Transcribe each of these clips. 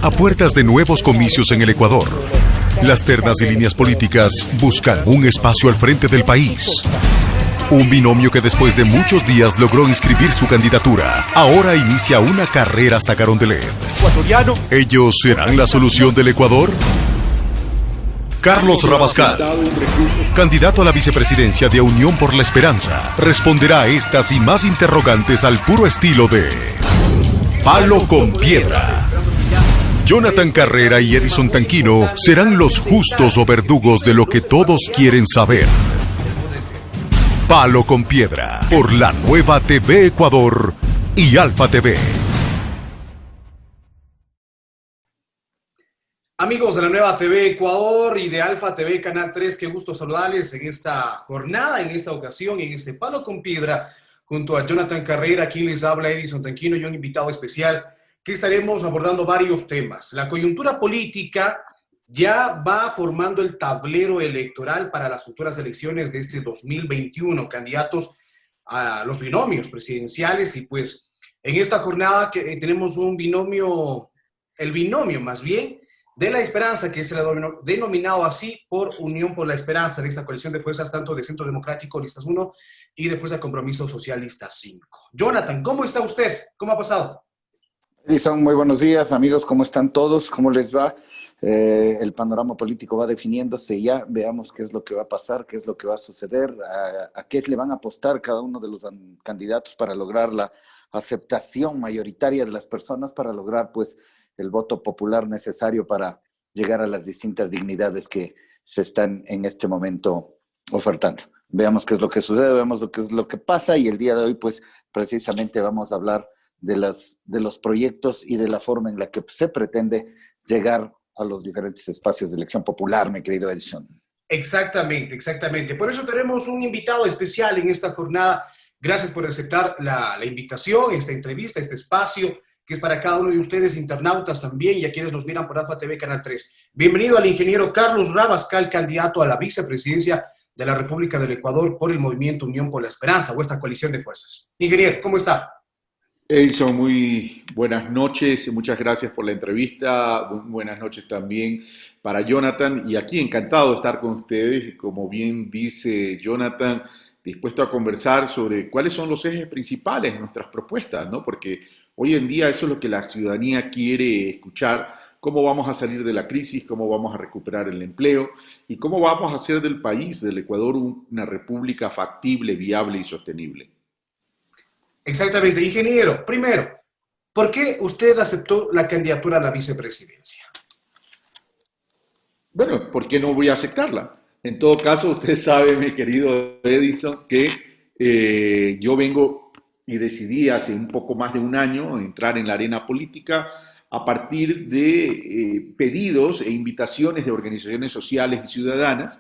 A puertas de nuevos comicios en el Ecuador, las ternas y líneas políticas buscan un espacio al frente del país. Un binomio que después de muchos días logró inscribir su candidatura. Ahora inicia una carrera hasta Carondelet. ¿Ellos serán la solución del Ecuador? Carlos Rabascal, candidato a la vicepresidencia de Unión por la Esperanza, responderá a estas y más interrogantes al puro estilo de Palo con Piedra. Jonathan Carrera y Edison Tanquino serán los justos o verdugos de lo que todos quieren saber. Palo con Piedra, por la Nueva TV Ecuador y Alfa TV. Amigos de la Nueva TV Ecuador y de Alfa TV Canal 3, qué gusto saludarles en esta jornada, en esta ocasión, en este Palo con Piedra, junto a Jonathan Carrera, quien les habla Edison Tanquino y un invitado especial que estaremos abordando varios temas. La coyuntura política ya va formando el tablero electoral para las futuras elecciones de este 2021, candidatos a los binomios presidenciales y pues en esta jornada que tenemos un binomio, el binomio más bien, de la Esperanza, que se le ha denominado así por Unión por la Esperanza, de esta coalición de fuerzas tanto de Centro Democrático Listas 1 y de Fuerza Compromiso Social Listas 5. Jonathan, ¿cómo está usted? ¿Cómo ha pasado? Edison, muy buenos días, amigos, ¿cómo están todos? ¿Cómo les va? El panorama político va definiéndose ya, veamos qué es lo que va a pasar, qué es lo que va a suceder, a qué le van a apostar cada uno de los candidatos para lograr la aceptación mayoritaria de las personas, para lograr pues el voto popular necesario para llegar a las distintas dignidades que se están en este momento ofertando. Veamos qué es lo que sucede, veamos qué es lo que pasa y el día de hoy pues precisamente vamos a hablar de los proyectos y de la forma en la que se pretende llegar a los diferentes espacios de elección popular, mi querido Edison. Exactamente, exactamente. Por eso tenemos un invitado especial en esta jornada. Gracias por aceptar la invitación, esta entrevista, este espacio, que es para cada uno de ustedes, internautas también, y a quienes nos miran por Alfa TV Canal 3. Bienvenido al ingeniero Carlos Rabascal, candidato a la vicepresidencia de la República del Ecuador por el Movimiento Unión por la Esperanza, o esta coalición de fuerzas. Ingeniero, ¿cómo está? Edison, muy buenas noches, muchas gracias por la entrevista, buenas noches también para Jonathan, y aquí encantado de estar con ustedes, como bien dice Jonathan, dispuesto a conversar sobre cuáles son los ejes principales de nuestras propuestas, ¿no? Porque hoy en día eso es lo que la ciudadanía quiere escuchar, cómo vamos a salir de la crisis, cómo vamos a recuperar el empleo y cómo vamos a hacer del país, del Ecuador, una república factible, viable y sostenible. Exactamente. Ingeniero, primero, ¿por qué usted aceptó la candidatura a la vicepresidencia? Bueno, ¿por qué no voy a aceptarla? En todo caso, usted sabe, mi querido Edison, que yo vengo y decidí hace un poco más de un año entrar en la arena política a partir de pedidos e invitaciones de organizaciones sociales y ciudadanas.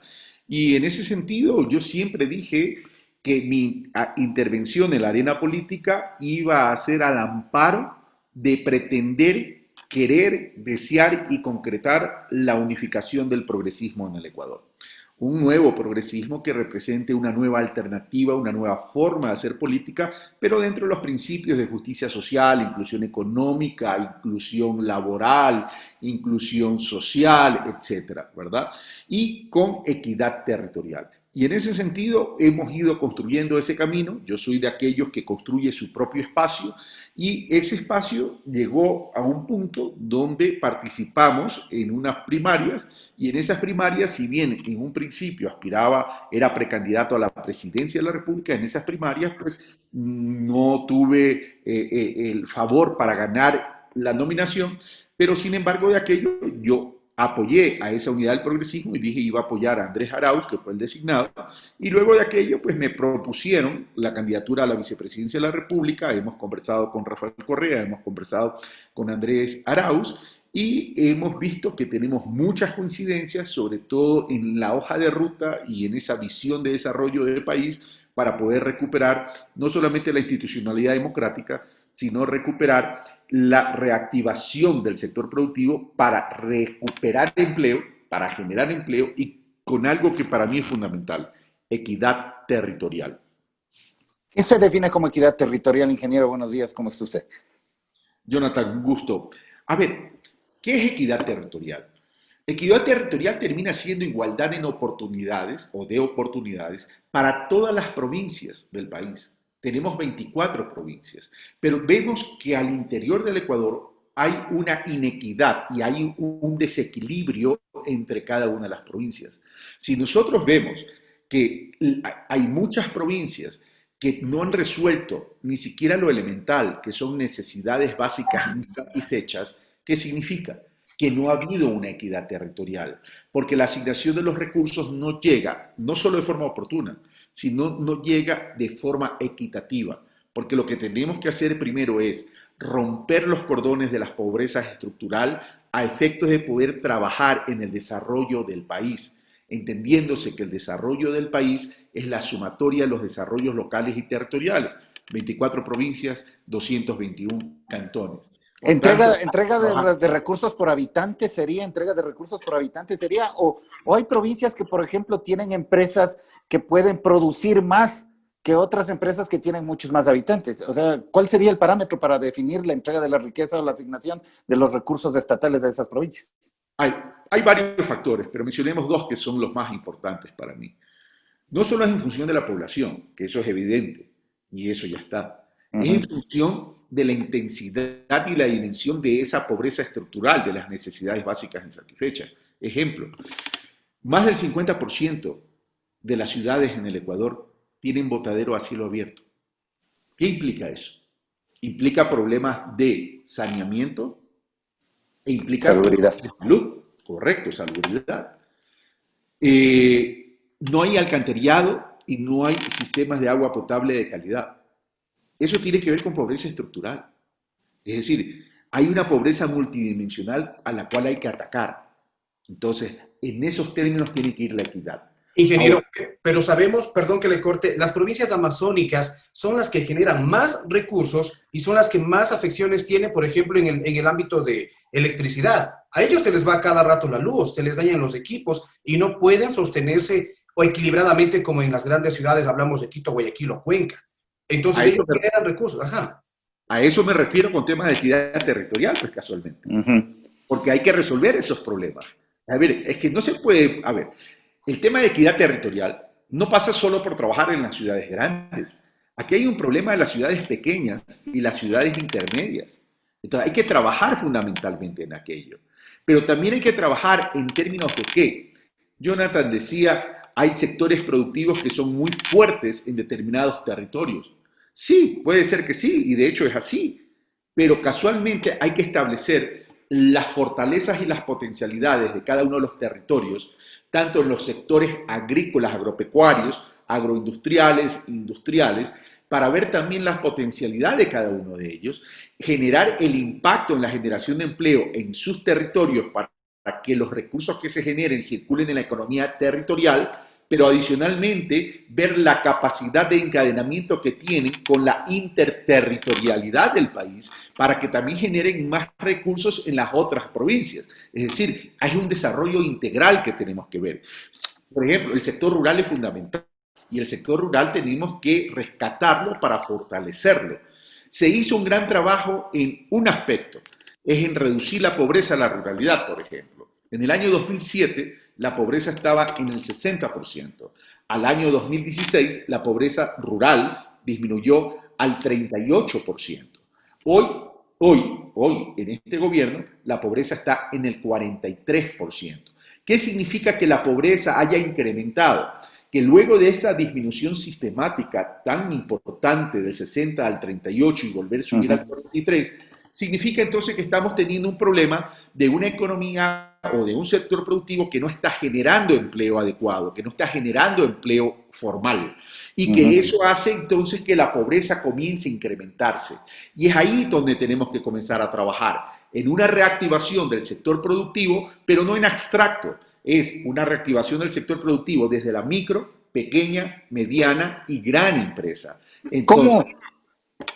Y en ese sentido, yo siempre dije que mi intervención en la arena política iba a ser al amparo de pretender, querer, desear y concretar la unificación del progresismo en el Ecuador. Un nuevo progresismo que represente una nueva alternativa, una nueva forma de hacer política, pero dentro de los principios de justicia social, inclusión económica, inclusión laboral, inclusión social, etcétera, ¿verdad? Y con equidad territorial. Y en ese sentido hemos ido construyendo ese camino. Yo soy de aquellos que construye su propio espacio y ese espacio llegó a un punto donde participamos en unas primarias y en esas primarias, si bien en un principio aspiraba, era precandidato a la presidencia de la República, en esas primarias pues no tuve el favor para ganar la nominación, pero sin embargo de aquello yo apoyé a esa unidad del progresismo y dije iba a apoyar a Andrés Arauz, que fue el designado, y luego de aquello pues me propusieron la candidatura a la vicepresidencia de la República, hemos conversado con Rafael Correa, hemos conversado con Andrés Arauz, y hemos visto que tenemos muchas coincidencias, sobre todo en la hoja de ruta y en esa visión de desarrollo del país, para poder recuperar no solamente la institucionalidad democrática, sino recuperar la reactivación del sector productivo para recuperar empleo, para generar empleo y con algo que para mí es fundamental, equidad territorial. ¿Qué se define como equidad territorial, ingeniero? Buenos días, ¿cómo está usted? Jonathan, un gusto. A ver, ¿Qué es equidad territorial? Equidad territorial termina siendo igualdad en oportunidades o de oportunidades para todas las provincias del país. Tenemos 24 provincias, pero vemos que al interior del Ecuador hay una inequidad y hay un desequilibrio entre cada una de las provincias. Si nosotros vemos que hay muchas provincias que no han resuelto ni siquiera lo elemental, que son necesidades básicas insatisfechas, ¿qué significa? Que no ha habido una equidad territorial, porque la asignación de los recursos no llega, no solo de forma oportuna, sino no llega de forma equitativa, porque lo que tenemos que hacer primero es romper los cordones de la pobreza estructural a efectos de poder trabajar en el desarrollo del país, entendiéndose que el desarrollo del país es la sumatoria de los desarrollos locales y territoriales, 24 provincias, 221 cantones. Entrega de recursos por habitante sería, o hay provincias que, por ejemplo, tienen empresas que pueden producir más que otras empresas que tienen muchos más habitantes. O sea, ¿cuál sería el parámetro para definir la entrega de la riqueza o la asignación de los recursos estatales de esas provincias? Hay varios factores, pero mencionemos dos que son los más importantes para mí. No solo es en función de la población, que eso es evidente, y eso ya está. Es en función de la intensidad y la dimensión de esa pobreza estructural, de las necesidades básicas insatisfechas. Ejemplo, más del 50% de las ciudades en el Ecuador tienen botadero a cielo abierto. ¿Qué implica eso? Implica problemas de saneamiento e implica salubridad. De salud, correcto, salubridad. No hay alcantarillado y no hay sistemas de agua potable de calidad. Eso tiene que ver con pobreza estructural. Es decir, hay una pobreza multidimensional a la cual hay que atacar. Entonces, en esos términos tiene que ir la equidad. Ingeniero, ahora, pero sabemos, perdón que le corte, las provincias amazónicas son las que generan más recursos y son las que más afecciones tienen, por ejemplo, en el ámbito de electricidad. A ellos se les va cada rato la luz, se les dañan los equipos y no pueden sostenerse o equilibradamente como en las grandes ciudades, hablamos de Quito, Guayaquil o Cuenca. Entonces ellos generan recursos, ajá. A eso me refiero con temas de equidad territorial, pues casualmente. Porque hay que resolver esos problemas. A ver, es que no se puede, a ver, el tema de equidad territorial no pasa solo por trabajar en las ciudades grandes. Aquí hay un problema de las ciudades pequeñas y las ciudades intermedias. Entonces hay que trabajar fundamentalmente en aquello. Pero también hay que trabajar en términos de que, Jonathan decía, hay sectores productivos que son muy fuertes en determinados territorios. Sí, puede ser que sí, y de hecho es así. Pero casualmente hay que establecer las fortalezas y las potencialidades de cada uno de los territorios, tanto en los sectores agrícolas, agropecuarios, agroindustriales, industriales, para ver también la potencialidad de cada uno de ellos, generar el impacto en la generación de empleo en sus territorios para que los recursos que se generen circulen en la economía territorial, pero adicionalmente ver la capacidad de encadenamiento que tienen con la interterritorialidad del país para que también generen más recursos en las otras provincias. Es decir, hay un desarrollo integral que tenemos que ver. Por ejemplo, el sector rural es fundamental y el sector rural tenemos que rescatarlo para fortalecerlo. Se hizo un gran trabajo en un aspecto, es en reducir la pobreza a la ruralidad, por ejemplo. En el año 2007, la pobreza estaba en el 60%. Al año 2016, la pobreza rural disminuyó al 38%. Hoy, en este gobierno, la pobreza está en el 43%. ¿Qué significa que la pobreza haya incrementado? Que luego de esa disminución sistemática tan importante del 60 al 38 y volver a subir al 43%, significa entonces que estamos teniendo un problema de una economía o de un sector productivo que no está generando empleo adecuado, que no está generando empleo formal y que eso hace entonces que la pobreza comience a incrementarse. Y es ahí donde tenemos que comenzar a trabajar, en una reactivación del sector productivo, pero no en abstracto, es una reactivación del sector productivo desde la micro, pequeña, mediana y gran empresa. Entonces,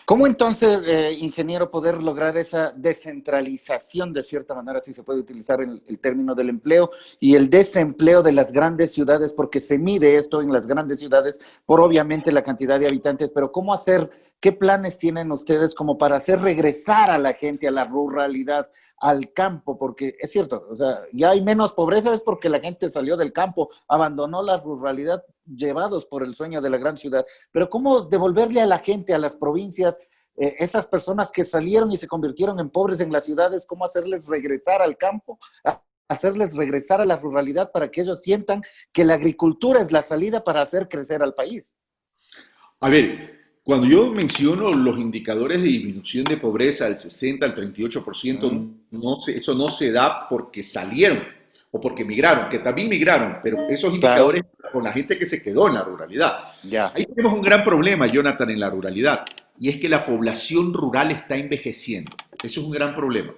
¿Cómo entonces, ingeniero, poder lograr esa descentralización, de cierta manera, si se puede utilizar el término del empleo, y el desempleo de las grandes ciudades? Porque se mide esto en las grandes ciudades por obviamente la cantidad de habitantes, pero ¿cómo hacer ¿Qué planes tienen ustedes como para hacer regresar a la gente a la ruralidad, al campo? Porque es cierto, o sea, ya hay menos pobreza, es porque la gente salió del campo, abandonó la ruralidad, llevados por el sueño de la gran ciudad. Pero ¿cómo devolverle a la gente, a las provincias, esas personas que salieron y se convirtieron en pobres en las ciudades, cómo hacerles regresar al campo, hacerles regresar a la ruralidad para que ellos sientan que la agricultura es la salida para hacer crecer al país? A ver, cuando yo menciono los indicadores de disminución de pobreza del 60 al 38%, eso no se da porque salieron o porque migraron, que también migraron, pero esos indicadores con la gente que se quedó en la ruralidad. Ya. Ahí tenemos un gran problema, Jonathan, en la ruralidad, y es que la población rural está envejeciendo. Eso es un gran problema.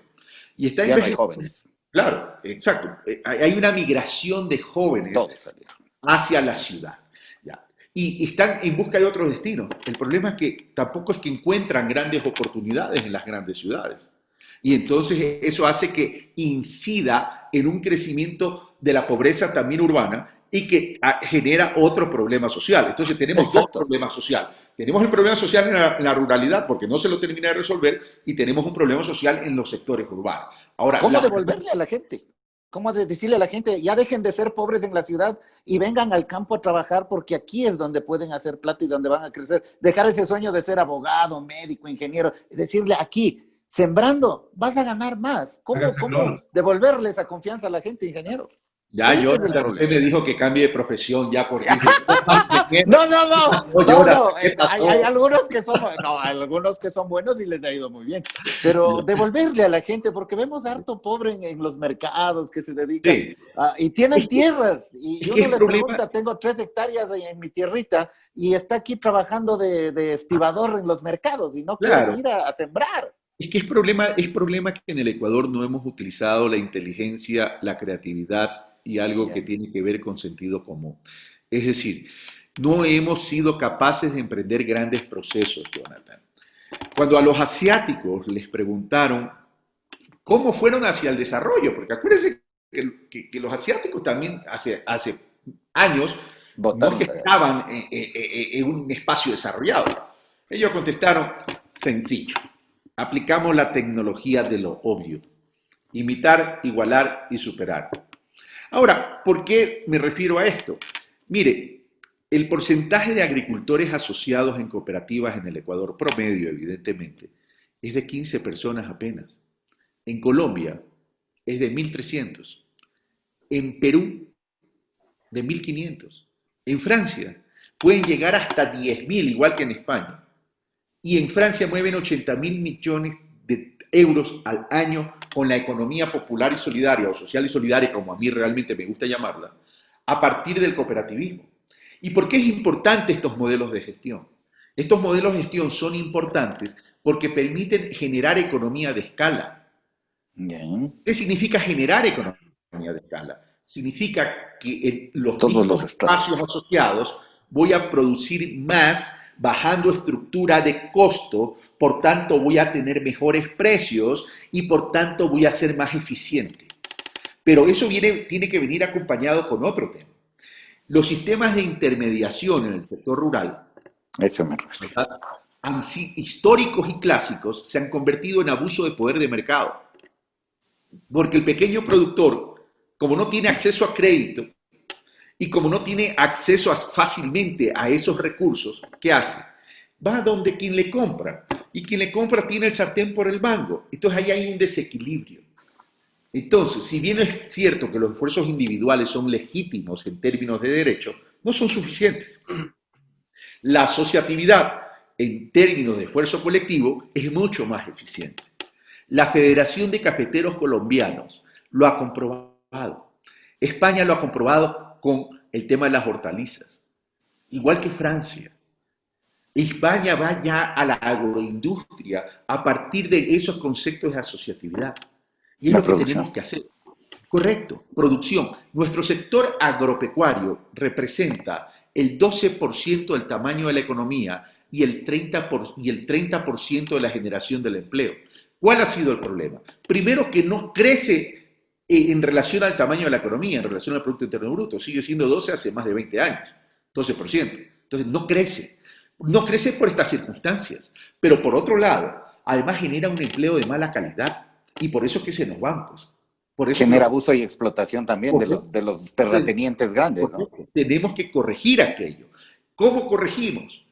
Y está Ya no hay envejeciendo. jóvenes. Claro, exacto. Hay una migración de jóvenes Todos salieron. hacia la ciudad. ¿Ya? Y están en busca de otros destinos. El problema es que tampoco es que encuentran grandes oportunidades en las grandes ciudades. Y entonces eso hace que incida en un crecimiento de la pobreza también urbana y que genera otro problema social. Entonces tenemos dos problemas sociales. Tenemos el problema social en la ruralidad porque no se lo termina de resolver y tenemos un problema social en los sectores urbanos. Ahora, ¿cómo devolverle a la gente? ¿Cómo decirle a la gente, ya dejen de ser pobres en la ciudad y vengan al campo a trabajar porque aquí es donde pueden hacer plata y donde van a crecer? Dejar ese sueño de ser abogado, médico, ingeniero, decirle aquí, sembrando, vas a ganar más. ¿Cómo devolverle esa confianza a la gente, ingeniero? Ya, usted me dijo que cambie de profesión ya porque... No. Hay algunos que son buenos y les ha ido muy bien. Pero devolverle a la gente, porque vemos harto pobre en los mercados que se dedican y tienen tierras. Y uno les pregunta, tengo 3 hectáreas en mi tierrita y está aquí trabajando de estibador en los mercados y no quiere ir a sembrar. Es que es problema que en el Ecuador no hemos utilizado la inteligencia, la creatividad y algo que tiene que ver con sentido común. Es decir, no hemos sido capaces de emprender grandes procesos, Jonathan. Cuando a los asiáticos les preguntaron cómo fueron hacia el desarrollo, porque acuérdense que los asiáticos también hace años no estaban en un espacio desarrollado. Ellos contestaron, sencillo, aplicamos la tecnología de lo obvio, imitar, igualar y superar. Ahora, ¿por qué me refiero a esto? Mire, el porcentaje de agricultores asociados en cooperativas en el Ecuador, promedio evidentemente, es de 15 personas apenas. En Colombia es de 1.300. En Perú, de 1.500. En Francia pueden llegar hasta 10.000, igual que en España. Y en Francia mueven 80.000 millones de euros al año con la economía popular y solidaria, o social y solidaria, como a mí realmente me gusta llamarla, a partir del cooperativismo. ¿Y por qué es importante estos modelos de gestión? Estos modelos de gestión son importantes porque permiten generar economía de escala. ¿Qué significa generar economía de escala? Significa que en los espacios asociados voy a producir más bajando estructura de costo, por tanto voy a tener mejores precios y por tanto voy a ser más eficiente. Pero eso tiene que venir acompañado con otro tema. Los sistemas de intermediación en el sector rural, históricos y clásicos, se han convertido en abuso de poder de mercado. Porque el pequeño productor, como no tiene acceso a crédito y como no tiene acceso fácilmente a esos recursos, ¿qué hace? Va a donde quien le compra. Y quien le compra tiene el sartén por el mango. Entonces ahí hay un desequilibrio. Entonces, si bien es cierto que los esfuerzos individuales son legítimos en términos de derecho, no son suficientes. La asociatividad, en términos de esfuerzo colectivo, es mucho más eficiente. La Federación de Cafeteros Colombianos lo ha comprobado. España lo ha comprobado con el tema de las hortalizas, igual que Francia. España va ya a la agroindustria a partir de esos conceptos de asociatividad. Y es lo que tenemos que hacer. Correcto, producción. Nuestro sector agropecuario representa el 12% del tamaño de la economía y el 30% de la generación del empleo. ¿Cuál ha sido el problema? Primero, que no crece en relación al tamaño de la economía, en relación al Producto Interno Bruto. Sigue siendo 12 hace más de 20 años, 12%. Entonces, no crece. No crece por estas circunstancias, pero por otro lado, además genera un empleo de mala calidad y por eso es que se nos van, pues. Por eso Genera abuso y explotación también de correcto. los terratenientes grandes, ¿no? Tenemos que corregir aquello. ¿Cómo corregimos?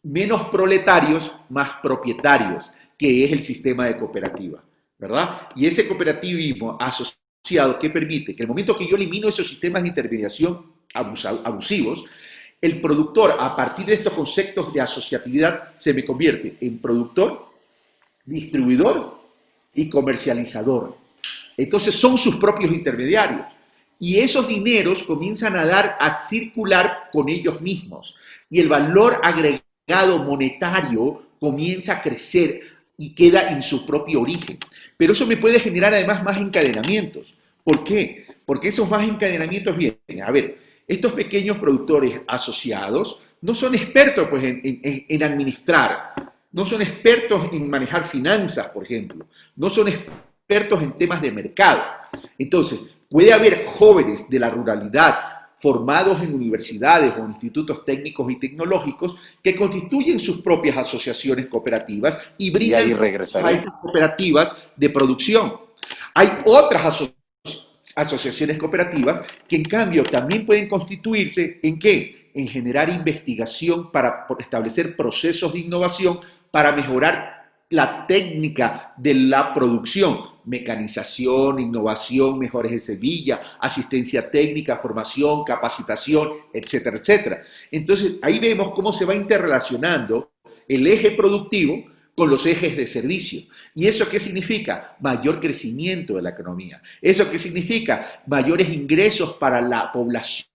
Menos proletarios, más propietarios, que es el sistema de cooperativa, ¿verdad? Y ese cooperativismo asociado que permite que el momento que yo elimino esos sistemas de intermediación abusivos, el productor, a partir de estos conceptos de asociatividad, se me convierte en productor, distribuidor y comercializador. Entonces son sus propios intermediarios. Y esos dineros comienzan a circular con ellos mismos. Y el valor agregado monetario comienza a crecer y queda en su propio origen. Pero eso me puede generar además más encadenamientos. ¿Por qué? Porque esos más encadenamientos vienen. A ver, estos pequeños productores asociados no son expertos pues, en administrar, no son expertos en manejar finanzas, por ejemplo, no son expertos en temas de mercado. Entonces, puede haber jóvenes de la ruralidad formados en universidades o institutos técnicos y tecnológicos que constituyen sus propias asociaciones cooperativas y brindan a estas cooperativas de producción. Hay otras asociaciones cooperativas que en cambio también pueden constituirse ¿en qué? En generar investigación para establecer procesos de innovación para mejorar la técnica de la producción, mecanización, innovación, mejores de semilla, asistencia técnica, formación, capacitación, etcétera, etcétera. Entonces, ahí vemos cómo se va interrelacionando el eje productivo con los ejes de servicio. ¿Y eso qué significa? Mayor crecimiento de la economía. ¿Eso qué significa? Mayores ingresos para la población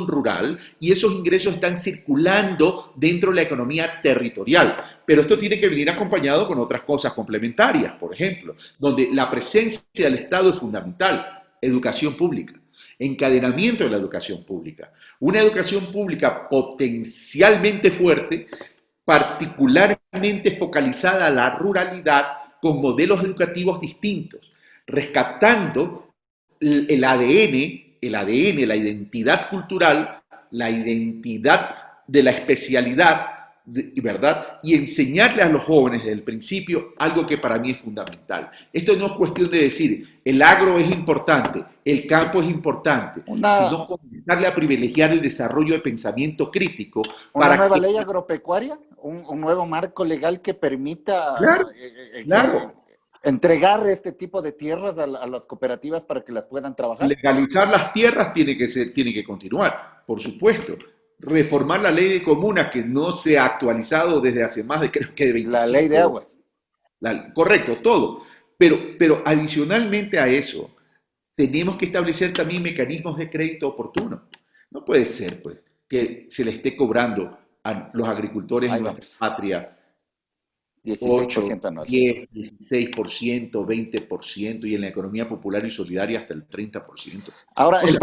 rural y esos ingresos están circulando dentro de la economía territorial. Pero esto tiene que venir acompañado con otras cosas complementarias, por ejemplo, donde la presencia del Estado es fundamental. Educación pública, encadenamiento de la educación pública. Una educación pública potencialmente fuerte, particularmente focalizada a la ruralidad, con modelos educativos distintos, rescatando el ADN, la identidad cultural, la identidad de la especialidad, ¿verdad? Y enseñarle a los jóvenes desde el principio algo que para mí es fundamental. Esto no es cuestión de decir, el agro es importante, el campo es importante, sino comenzarle a privilegiar el desarrollo de pensamiento crítico. ¿Una nueva ley agropecuaria? ¿Un nuevo marco legal que permita entregar este tipo de tierras a las cooperativas para que las puedan trabajar? Legalizar las tierras tiene que continuar, por supuesto. Reformar la ley de comunas que no se ha actualizado desde hace más de, creo que de 25 años. La ley de aguas. Correcto, todo. Pero adicionalmente a eso, tenemos que establecer también mecanismos de crédito oportuno. No puede ser, pues, que se le esté cobrando a los agricultores en nuestra patria 16% anual. 10, 16%, 20% y en la economía popular y solidaria hasta el 30%. Ahora, el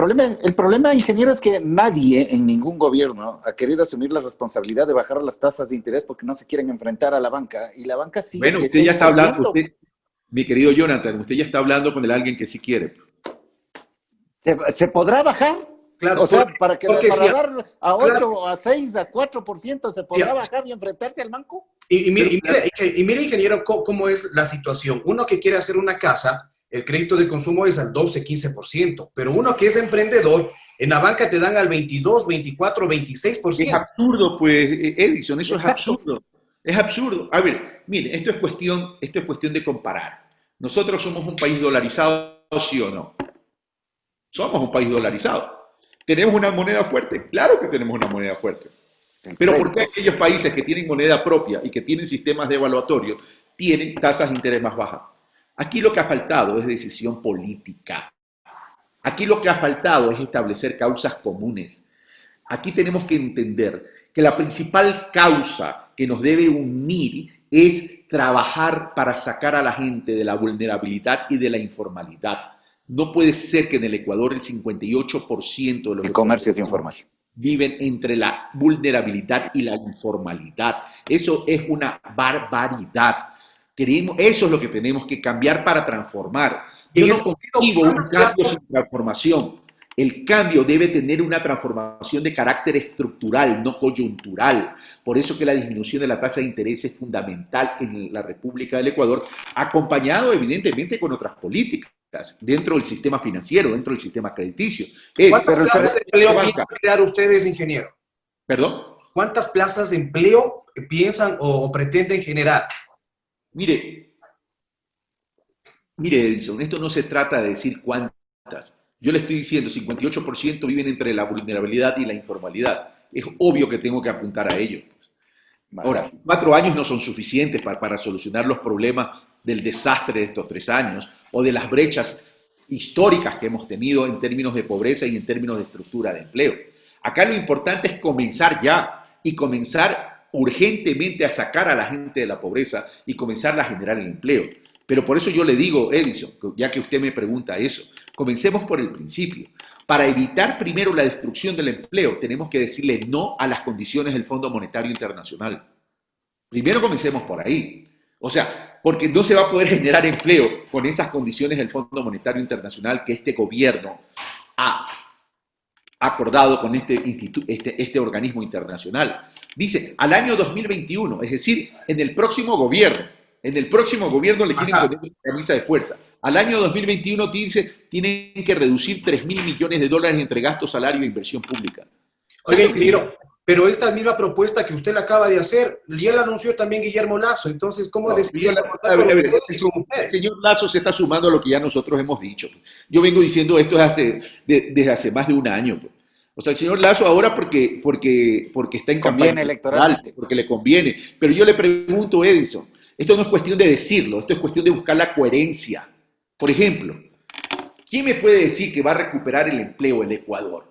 problema, ingeniero, es que nadie en ningún gobierno ha querido asumir la responsabilidad de bajar las tasas de interés porque no se quieren enfrentar a la banca, y la banca sigue. Bueno, usted ya está hablando, mi querido Jonathan, usted ya está hablando con alguien que sí quiere. ¿Se podrá bajar? Claro, o sea, para dar a 8, a 6, a 4%, ¿se podrá bajar y enfrentarse al banco? Y mire, ingeniero, cómo es la situación. Uno que quiere hacer una casa, el crédito de consumo es al 12, 15%, pero uno que es emprendedor, en la banca te dan al 22, 24, 26%. Es absurdo, pues, Edison, eso Exacto. Es absurdo. Es absurdo. A ver, mire, esto es cuestión de comparar. Nosotros somos un país dolarizado, ¿sí o no? Somos un país dolarizado. ¿Tenemos una moneda fuerte? Claro que tenemos una moneda fuerte. Pero ¿por qué aquellos países que tienen moneda propia y que tienen sistemas devaluatorios tienen tasas de interés más bajas? Aquí lo que ha faltado es decisión política. Aquí lo que ha faltado es establecer causas comunes. Aquí tenemos que entender que la principal causa que nos debe unir es trabajar para sacar a la gente de la vulnerabilidad y de la informalidad. No puede ser que en el Ecuador el 58% de los... El comercio es informal. Viven entre la vulnerabilidad y la informalidad. Eso es una barbaridad. Eso es lo que tenemos que cambiar para transformar. Yo no consigo un cambio sin transformación. El cambio debe tener una transformación de carácter estructural, no coyuntural. Por eso que la disminución de la tasa de interés es fundamental en la República del Ecuador, acompañado evidentemente con otras políticas dentro del sistema financiero, dentro del sistema crediticio. ¿Cuántas plazas de empleo piensan crear ustedes, ingeniero? ¿Perdón? ¿Cuántas plazas de empleo piensan o pretenden generar? Mire, Edison, esto no se trata de decir cuántas. Yo le estoy diciendo, 58% viven entre la vulnerabilidad y la informalidad. Es obvio que tengo que apuntar a ello. Ahora, 4 años no son suficientes para solucionar los problemas del desastre de estos 3 años o de las brechas históricas que hemos tenido en términos de pobreza y en términos de estructura de empleo. Acá lo importante es comenzar ya y comenzar urgentemente a sacar a la gente de la pobreza y comenzar a generar el empleo. Pero por eso yo le digo, Edison, ya que usted me pregunta eso, comencemos por el principio. Para evitar primero la destrucción del empleo, tenemos que decirle no a las condiciones del Fondo Monetario Internacional. Primero comencemos por ahí. O sea, porque no se va a poder generar empleo con esas condiciones del Fondo Monetario Internacional que este gobierno ha acordado con este organismo internacional. Dice, al año 2021, es decir, en el próximo gobierno le quieren poner una camisa de fuerza. Al año 2021 dice, tienen que reducir 3.000 millones de dólares entre gastos, salario e inversión pública. Oiga, ingeniero, pero esta misma propuesta que usted la acaba de hacer, ya la anunció también Guillermo Lasso. Entonces, ¿cómo decidió la el señor Lasso se está sumando a lo que ya nosotros hemos dicho. Yo vengo diciendo esto desde hace más de un año. O sea, el señor Lasso ahora porque está en campaña electoral, porque le conviene. Pero yo le pregunto, Edison, esto no es cuestión de decirlo, esto es cuestión de buscar la coherencia. Por ejemplo, ¿quién me puede decir que va a recuperar el empleo en Ecuador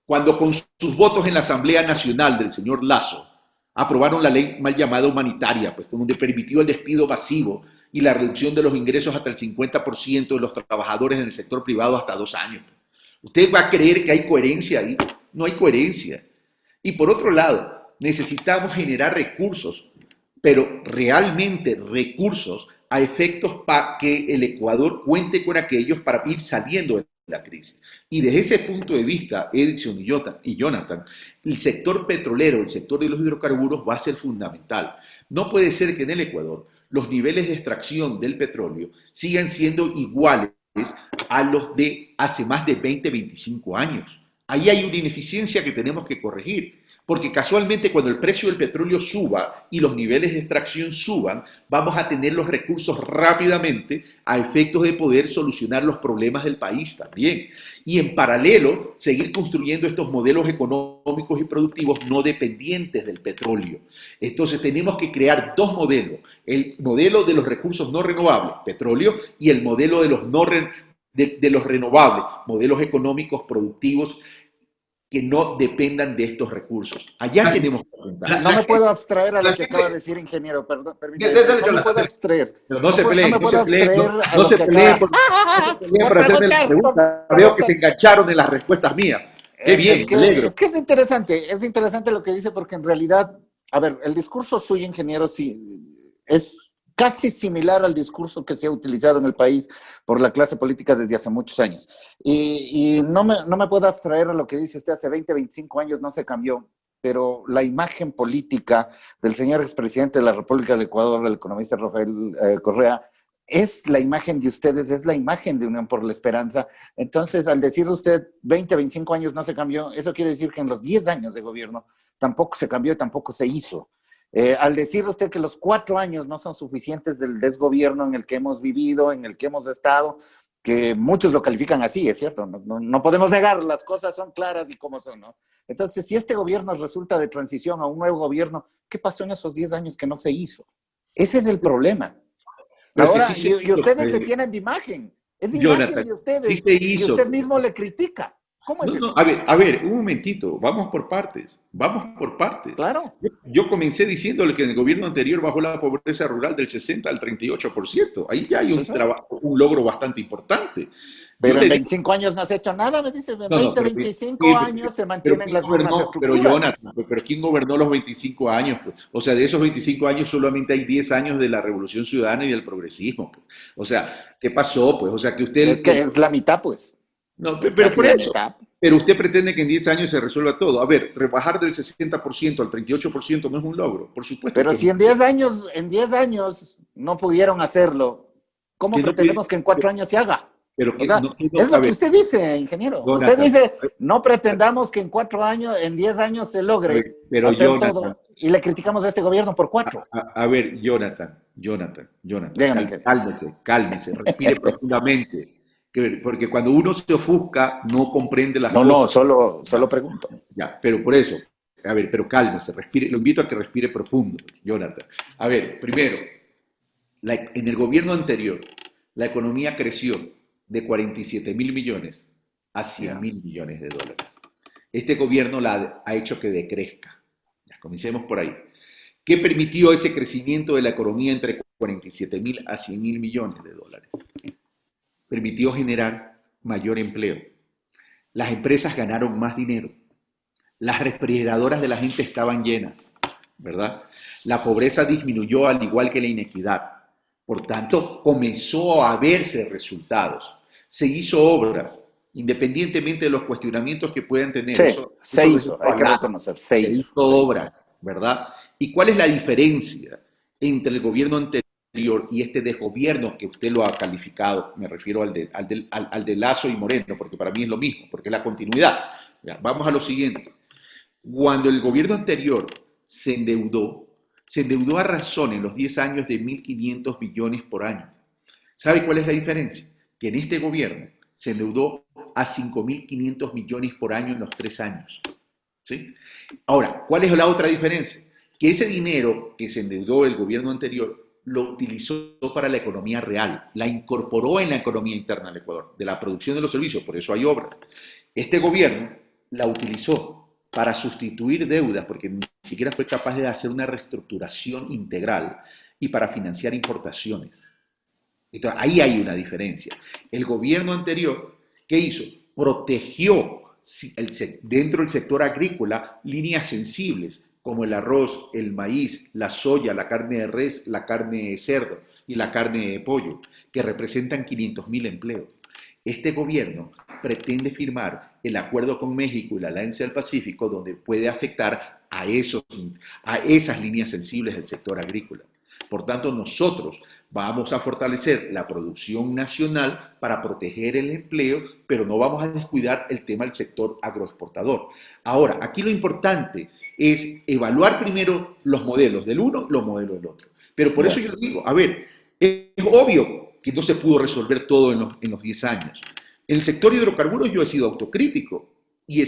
cuando con sus votos en la Asamblea Nacional del señor Lasso aprobaron la ley mal llamada humanitaria, pues donde permitió el despido masivo y la reducción de los ingresos hasta el 50% de los trabajadores en el sector privado hasta 2 años? ¿Usted va a creer que hay coherencia ahí? No hay coherencia. Y por otro lado, necesitamos generar recursos, pero realmente recursos a efectos para que el Ecuador cuente con aquellos para ir saliendo de la crisis. Y desde ese punto de vista, Edison y Jonathan, el sector petrolero, el sector de los hidrocarburos va a ser fundamental. No puede ser que en el Ecuador los niveles de extracción del petróleo sigan siendo iguales a los de hace más de 20, 25 años. Ahí hay una ineficiencia que tenemos que corregir, porque casualmente cuando el precio del petróleo suba y los niveles de extracción suban, vamos a tener los recursos rápidamente a efectos de poder solucionar los problemas del país también. Y en paralelo, seguir construyendo estos modelos económicos y productivos no dependientes del petróleo. Entonces tenemos que crear 2 modelos, el modelo de los recursos no renovables, petróleo, y el modelo de los renovables, modelos económicos productivos que no dependan de estos recursos. Allá tenemos que apuntar. No me puedo abstraer a lo que acaba de decir, ingeniero, perdón, permítame. No me puedo abstraer. Pero no se peleen, no se peleen para hacerme la pregunta. Veo que se engancharon en las respuestas mías. Qué bien, me alegro. Es que es interesante lo que dice, porque en realidad, a ver, el discurso suyo, ingeniero, sí, es casi similar al discurso que se ha utilizado en el país por la clase política desde hace muchos años. Y no me puedo abstraer a lo que dice usted, hace 20, 25 años no se cambió, pero la imagen política del señor expresidente de la República del Ecuador, el economista Rafael Correa, es la imagen de ustedes, es la imagen de Unión por la Esperanza. Entonces, al decir usted 20, 25 años no se cambió, eso quiere decir que en los 10 años de gobierno tampoco se cambió y tampoco se hizo. Al decir usted que los 4 años no son suficientes del desgobierno en el que hemos vivido, en el que hemos estado, que muchos lo califican así, es cierto, no podemos negar, las cosas son claras y como son, ¿no? Entonces, si este gobierno resulta de transición a un nuevo gobierno, ¿qué pasó en esos 10 años que no se hizo? Ese es el problema. Ahora, sí, y ustedes le tienen de imagen, es de imagen de ustedes, sí y usted mismo le critica. ¿Cómo es eso? A ver, un momentito, vamos por partes. Claro. Yo comencé diciéndole que en el gobierno anterior bajó la pobreza rural del 60 al 38%. Ahí ya hay un logro bastante importante. Pero en 25 años no has hecho nada, me dice. 25 años se mantienen las mismas estructuras. Pero Jonathan, ¿pero quién gobernó los 25 años? Pues? O sea, de esos 25 años solamente hay 10 años de la Revolución Ciudadana y del progresismo. Pues. O sea, ¿qué pasó? Pues, o sea, que usted... Es que es la mitad, pues. No, pero por eso. Pero usted pretende que en 10 años se resuelva todo. A ver, rebajar del 60% al 38% no es un logro, por supuesto. Pero que si no. en 10 años no pudieron hacerlo, ¿cómo Que no pretendemos pudi- que en 4 años se haga? Pero O que sea, no, es a lo que ver, usted dice, ingeniero. Usted Jonathan, dice, no pretendamos que en 4 años, en 10 años se logre pero hacer Jonathan, todo y le criticamos a este gobierno por 4. a ver, Jonathan, Dígame, ingeniero. cálmese, respire profundamente. Porque cuando uno se ofusca, no comprende las No, cosas. solo pregunto. Ya, pero por eso, a ver, pero cálmese, respire, lo invito a que respire profundo, Jonathan. A ver, primero, en el gobierno anterior, la economía creció de 47.000 millones a 100.000 millones de dólares. Este gobierno ha hecho que decrezca. Ya, comencemos por ahí. ¿Qué permitió ese crecimiento de la economía entre 47.000 a 100.000 millones de dólares? Permitió generar mayor empleo. Las empresas ganaron más dinero. Las refrigeradoras de la gente estaban llenas, ¿verdad? La pobreza disminuyó al igual que la inequidad. Por tanto, comenzó a verse resultados. Se hizo obras, independientemente de los cuestionamientos que puedan tener. Sí, se hizo, hay que reconocer, se hizo obras, ¿verdad? ¿Y cuál es la diferencia entre el gobierno anterior y este desgobierno que usted lo ha calificado? Me refiero al de Lazo y Moreno, porque para mí es lo mismo, porque es la continuidad. Ya, vamos a lo siguiente. Cuando el gobierno anterior se endeudó a razón en los 10 años de 1.500 billones por año. ¿Sabe cuál es la diferencia? Que en este gobierno se endeudó a 5.500 millones por año en los 3 años. ¿Sí? Ahora, ¿cuál es la otra diferencia? Que ese dinero que se endeudó el gobierno anterior lo utilizó para la economía real, la incorporó en la economía interna del Ecuador, de la producción de los servicios, por eso hay obras. Este gobierno la utilizó para sustituir deudas, porque ni siquiera fue capaz de hacer una reestructuración integral y para financiar importaciones. Entonces, ahí hay una diferencia. El gobierno anterior, ¿qué hizo? Protegió dentro del sector agrícola líneas sensibles, como el arroz, el maíz, la soya, la carne de res, la carne de cerdo y la carne de pollo, que representan 500.000 empleos. Este gobierno pretende firmar el acuerdo con México y la Alianza del Pacífico, donde puede afectar a esas líneas sensibles del sector agrícola. Por tanto, nosotros vamos a fortalecer la producción nacional para proteger el empleo, pero no vamos a descuidar el tema del sector agroexportador. Ahora, aquí lo importante es evaluar primero los modelos del uno y los modelos del otro. Pero por eso yo digo, a ver, es obvio que no se pudo resolver todo en los 10 años. En el sector hidrocarburos yo he sido autocrítico, y he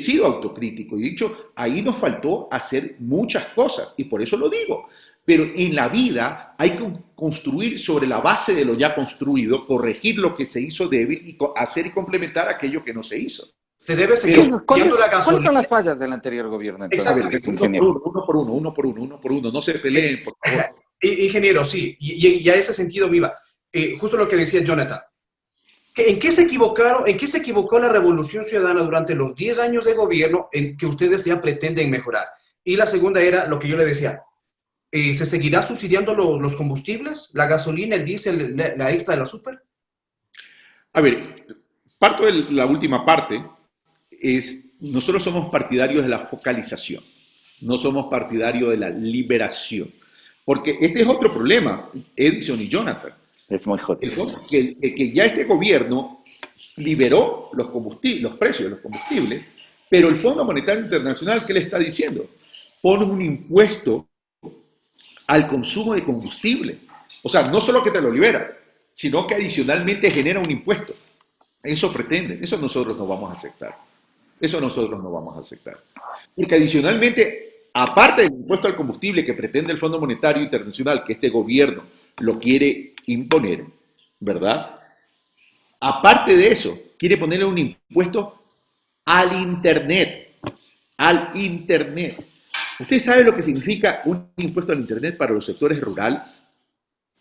dicho, ahí nos faltó hacer muchas cosas, y por eso lo digo. Pero en la vida hay que construir sobre la base de lo ya construido, corregir lo que se hizo débil y hacer y complementar aquello que no se hizo. Se debe seguir subiendo la gasolina. ¿Cuáles son las fallas del anterior gobierno? Entonces, ingeniero. Uno por uno, no se peleen, por favor. Ingeniero, sí, y a ese sentido viva. Justo lo que decía Jonathan. ¿En qué se equivocó la Revolución Ciudadana durante los 10 años de gobierno en que ustedes ya pretenden mejorar? Y la segunda era lo que yo le decía. ¿Se seguirá subsidiando los combustibles? ¿La gasolina, el diésel, la extra de la super? A ver, parto de la última parte. Nosotros somos partidarios de la focalización, no somos partidarios de la liberación. Porque este es otro problema, Edison y Jonathan. Es muy jodido. Que ya este gobierno liberó los precios de los combustibles, pero el Fondo Monetario Internacional, ¿qué le está diciendo? Pone un impuesto al consumo de combustible. O sea, no solo que te lo libera, sino que adicionalmente genera un impuesto. Eso pretenden, eso nosotros no vamos a aceptar. Porque adicionalmente, aparte del impuesto al combustible que pretende el Fondo Monetario Internacional, que este gobierno lo quiere imponer, ¿verdad? Aparte de eso, quiere ponerle un impuesto al Internet. ¿Usted sabe lo que significa un impuesto al Internet para los sectores rurales?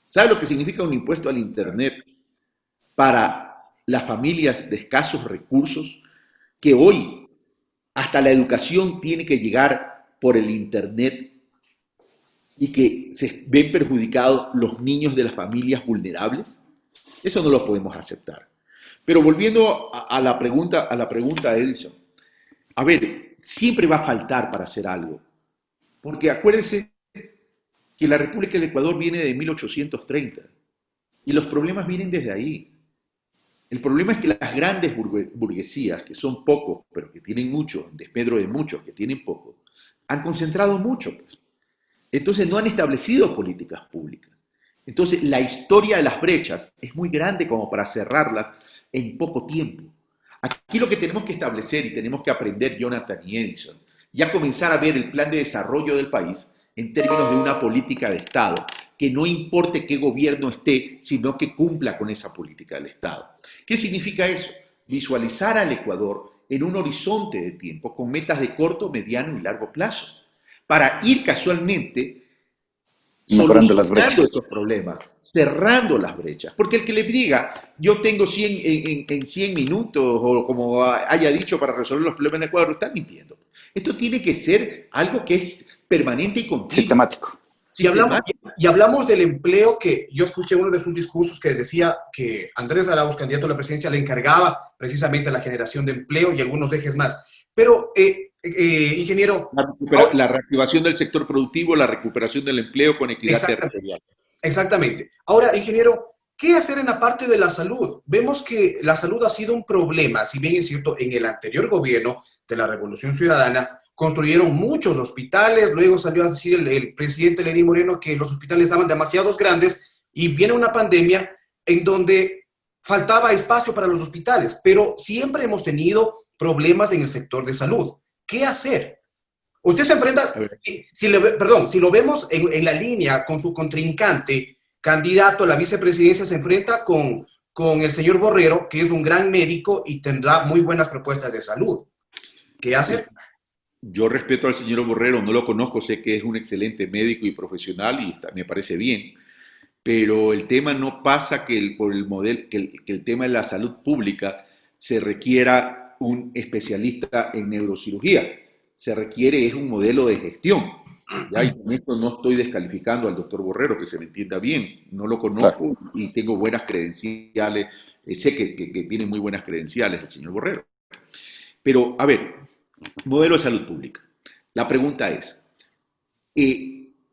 ¿Sabe lo que significa un impuesto al Internet para las familias de escasos recursos? Que hoy hasta la educación tiene que llegar por el Internet y que se ven perjudicados los niños de las familias vulnerables. Eso no lo podemos aceptar. Pero volviendo a la pregunta de Edison, a ver, siempre va a faltar para hacer algo. Porque acuérdense que la República del Ecuador viene de 1830 y los problemas vienen desde ahí. El problema es que las grandes burguesías, que son pocos, pero que tienen mucho, en desmedro de muchos que tienen poco, han concentrado mucho, pues. Entonces no han establecido políticas públicas. Entonces la historia de las brechas es muy grande como para cerrarlas en poco tiempo. Aquí lo que tenemos que establecer y tenemos que aprender Jonathan y Edison, ya comenzar a ver el plan de desarrollo del país en términos de una política de Estado, que no importe qué gobierno esté, sino que cumpla con esa política del Estado. ¿Qué significa eso? Visualizar al Ecuador en un horizonte de tiempo con metas de corto, mediano y largo plazo, para ir casualmente mejorando las brechas, estos problemas, cerrando las brechas. Porque el que le diga, yo tengo 100 en 100 minutos, o como haya dicho, para resolver los problemas en Ecuador, está mintiendo. Esto tiene que ser algo que es permanente y continuo. sistemático. Y hablamos del empleo, que yo escuché uno de sus discursos que decía que Andrés Arauz, candidato a la presidencia, le encargaba precisamente la generación de empleo y algunos ejes más. Pero, ingeniero... La reactivación del sector productivo, la recuperación del empleo con equidad territorial. Exactamente. Ahora, ingeniero, ¿qué hacer en la parte de la salud? Vemos que la salud ha sido un problema, si bien es cierto, en el anterior gobierno de la Revolución Ciudadana, construyeron muchos hospitales, luego salió a decir el presidente Lenín Moreno que los hospitales estaban demasiados grandes y viene una pandemia en donde faltaba espacio para los hospitales, pero siempre hemos tenido problemas en el sector de salud. ¿Qué hacer? Usted se enfrenta, si lo vemos en la línea con su contrincante, candidato a la vicepresidencia, se enfrenta con el señor Borrero, que es un gran médico y tendrá muy buenas propuestas de salud. ¿Qué hacer? Yo respeto al señor Borrero, no lo conozco, sé que es un excelente médico y profesional y me parece bien, pero el tema no pasa que el tema de la salud pública se requiera un especialista en neurocirugía, se requiere es un modelo de gestión. ¿Ya? Y con esto no estoy descalificando al doctor Borrero, que se me entienda bien, no lo conozco, claro, y tengo buenas credenciales, sé que tiene muy buenas credenciales el señor Borrero. Pero, a ver, modelo de salud pública. La pregunta es,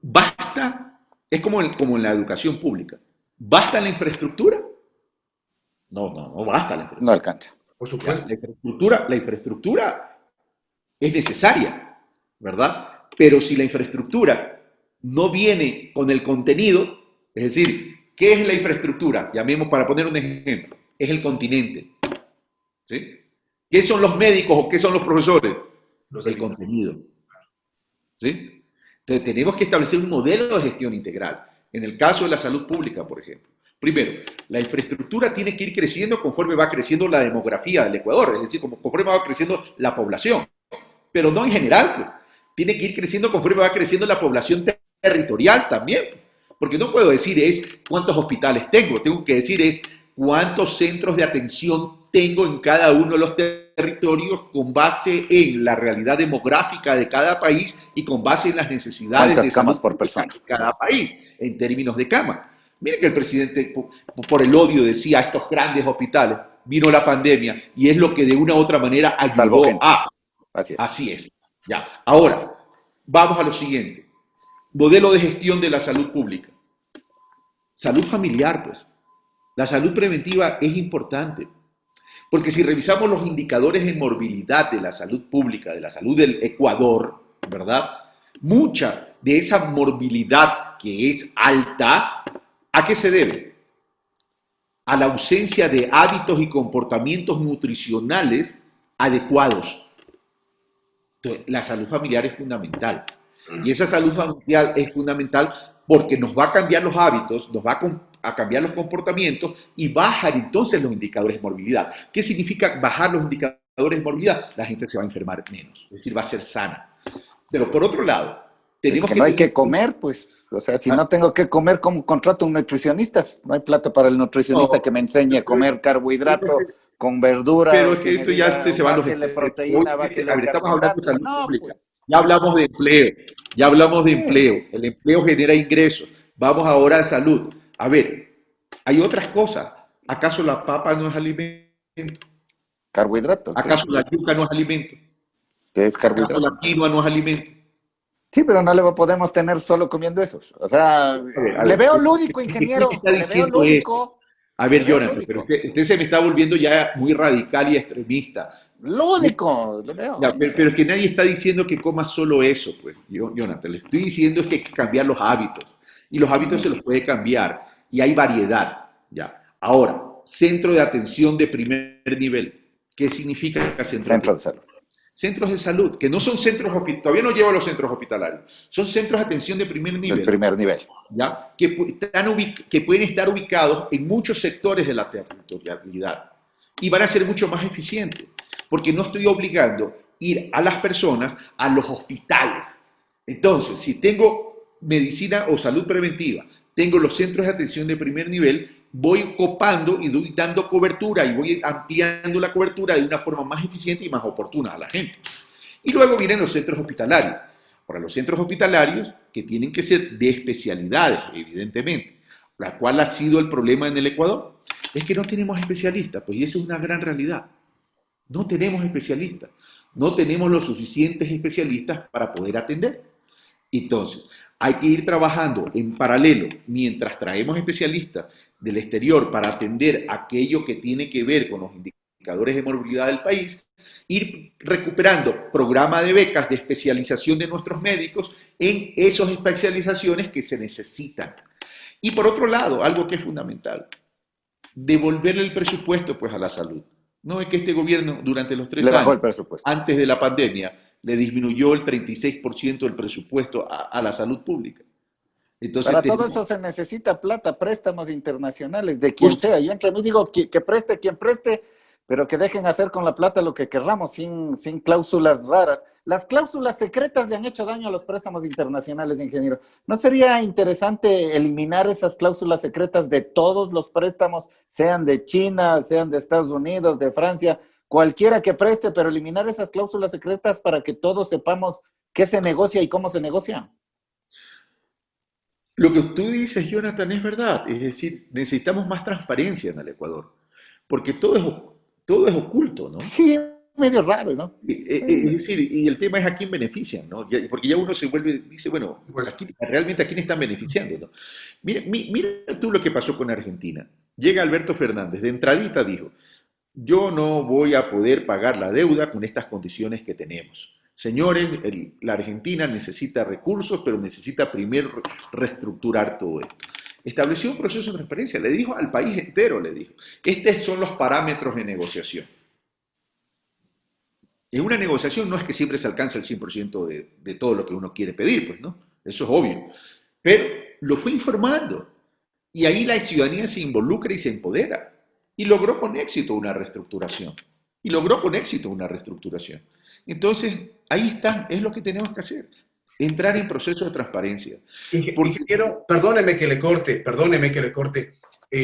¿basta? Es como en la educación pública. ¿Basta la infraestructura? No basta la infraestructura. No alcanza. Por supuesto. La infraestructura es necesaria, ¿verdad? Pero si la infraestructura no viene con el contenido, es decir, ¿qué es la infraestructura? Llamemos, para poner un ejemplo, es el continente. ¿Sí? ¿Qué son los médicos o qué son los profesores? El contenido. ¿Sí? Entonces tenemos que establecer un modelo de gestión integral. En el caso de la salud pública, por ejemplo. Primero, la infraestructura tiene que ir creciendo conforme va creciendo la demografía del Ecuador, es decir, conforme va creciendo la población. Pero no en general, pues. Tiene que ir creciendo conforme va creciendo la población territorial también. Porque no puedo decir es cuántos hospitales tengo que decir es cuántos centros de atención tengo en cada uno de los territorios con base en la realidad demográfica de cada país y con base en las necesidades de camas por persona de cada país en términos de cama. Miren que el presidente por el odio decía estos grandes hospitales, vino la pandemia y es lo que de una u otra manera ayudó a... Así es. Ya. Ahora, vamos a lo siguiente. Modelo de gestión de la salud pública. Salud familiar, pues. La salud preventiva es importante. Porque si revisamos los indicadores de morbilidad de la salud pública, de la salud del Ecuador, ¿verdad? Mucha de esa morbilidad que es alta, ¿a qué se debe? A la ausencia de hábitos y comportamientos nutricionales adecuados. Entonces, la salud familiar es fundamental. Y esa salud familiar es fundamental porque nos va a cambiar los hábitos, nos va a cambiar los comportamientos y bajar entonces los indicadores de morbilidad. ¿Qué significa bajar los indicadores de morbilidad? La gente se va a enfermar menos, es decir, va a ser sana. Pero por otro lado, tenemos no hay que comer, pues. O sea, si no tengo que comer, ¿cómo contrato a un nutricionista? No hay plata para el nutricionista que me enseñe a comer carbohidrato con verdura. Pero es que esto ya se van los proteína, estamos hablando de salud pública. Pues. Ya hablamos de empleo. El empleo genera ingresos. Vamos ahora a salud. A ver, hay otras cosas. ¿Acaso la papa no es alimento? Carbohidratos. ¿Acaso la yuca no es alimento? que es ¿Acaso carbohidrato. la quinoa no es alimento? Sí, pero no le podemos tener solo comiendo esos. O sea, A ver, le veo ¿quién lúdico, ingeniero. está Le veo diciendo eso? lúdico. A Le ver, veo Jonathan, pero lúdico. usted se me está volviendo ya muy radical y extremista. Lúdico, le veo. Ya, No pero sé. es que nadie está diciendo que coma solo eso, pues, Jonathan. Le estoy diciendo es que hay que cambiar los hábitos. Y los hábitos se los puede cambiar. Y hay variedad, ya. Ahora, centro de atención de primer nivel. ¿Qué significa Centro de salud. Centros de salud, que no son centros hospitalarios, todavía no llevo a los centros hospitalarios, son centros de atención de primer Del nivel, primer nivel. ¿ya? Que pueden estar ubicados en muchos sectores de la territorialidad y van a ser mucho más eficientes, porque no estoy obligando ir a las personas a los hospitales. Entonces, si tengo medicina o salud preventiva, tengo los centros de atención de primer nivel, voy copando y voy dando cobertura y voy ampliando la cobertura de una forma más eficiente y más oportuna a la gente. Y luego vienen los centros hospitalarios. Ahora, los centros hospitalarios que tienen que ser de especialidades, evidentemente, la cual ha sido el problema en el Ecuador, es que no tenemos especialistas, pues y eso es una gran realidad. No tenemos especialistas, no tenemos los suficientes especialistas para poder atender. Entonces, hay que ir trabajando en paralelo mientras traemos especialistas del exterior para atender aquello que tiene que ver con los indicadores de morbilidad del país, ir recuperando programa de becas de especialización de nuestros médicos en esas especializaciones que se necesitan. Y por otro lado, algo que es fundamental, devolverle el presupuesto pues a la salud. No es que este gobierno durante los 3 Le bajó el años, presupuesto. antes de la pandemia, le disminuyó el 36% del presupuesto a la salud pública. Entonces, Para todo eso se necesita plata, préstamos internacionales, de quien sea. Yo entre mí digo que preste quien preste, pero que dejen hacer con la plata lo que querramos, sin cláusulas raras. Las cláusulas secretas le han hecho daño a los préstamos internacionales, ingeniero. ¿No sería interesante eliminar esas cláusulas secretas de todos los préstamos, sean de China, sean de Estados Unidos, de Francia, cualquiera que preste, pero eliminar esas cláusulas secretas para que todos sepamos qué se negocia y cómo se negocia? Lo que tú dices, Jonathan, es verdad. Es decir, necesitamos más transparencia en el Ecuador, porque todo es oculto, ¿no? Sí, medio raro, ¿no? Es Sí. decir, y el tema es a quién benefician, ¿no? Porque ya uno se vuelve, dice, bueno, Pues, realmente a quién están beneficiando, ¿no? Mira tú lo que pasó con Argentina. Llega Alberto Fernández, de entradita dijo, yo no voy a poder pagar la deuda con estas condiciones que tenemos. Señores, la Argentina necesita recursos, pero necesita primero reestructurar todo esto. Estableció un proceso de transparencia, le dijo al país entero, le dijo, estos son los parámetros de negociación. En una negociación no es que siempre se alcance el 100% de todo lo que uno quiere pedir, pues, ¿no? Eso es obvio. Pero lo fue informando. Y ahí la ciudadanía se involucra y se empodera. Y logró con éxito una reestructuración. Entonces, ahí está, es lo que tenemos que hacer. Entrar en proceso de transparencia. Ingeniero, perdóneme que le corte.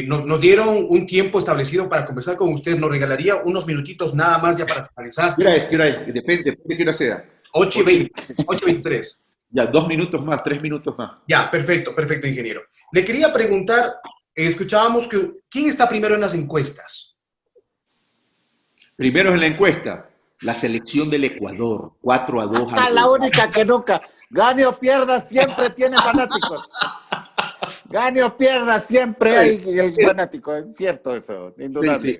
Nos dieron un tiempo establecido para conversar con usted. Nos regalaría unos minutitos nada más ya para finalizar. ¿Qué hora es? Depende de qué hora sea. 8:20, 8:23. Ya, 2 minutos más, 3 minutos más. Ya, perfecto, ingeniero. Le quería preguntar, escuchábamos que ¿quién está primero en las encuestas? Primero en la encuesta, la selección del Ecuador, 4-2. A la única que nunca, gane o pierda, siempre tiene fanáticos. Gane o pierda, siempre hay el fanático. Es cierto eso, indudable. Sí.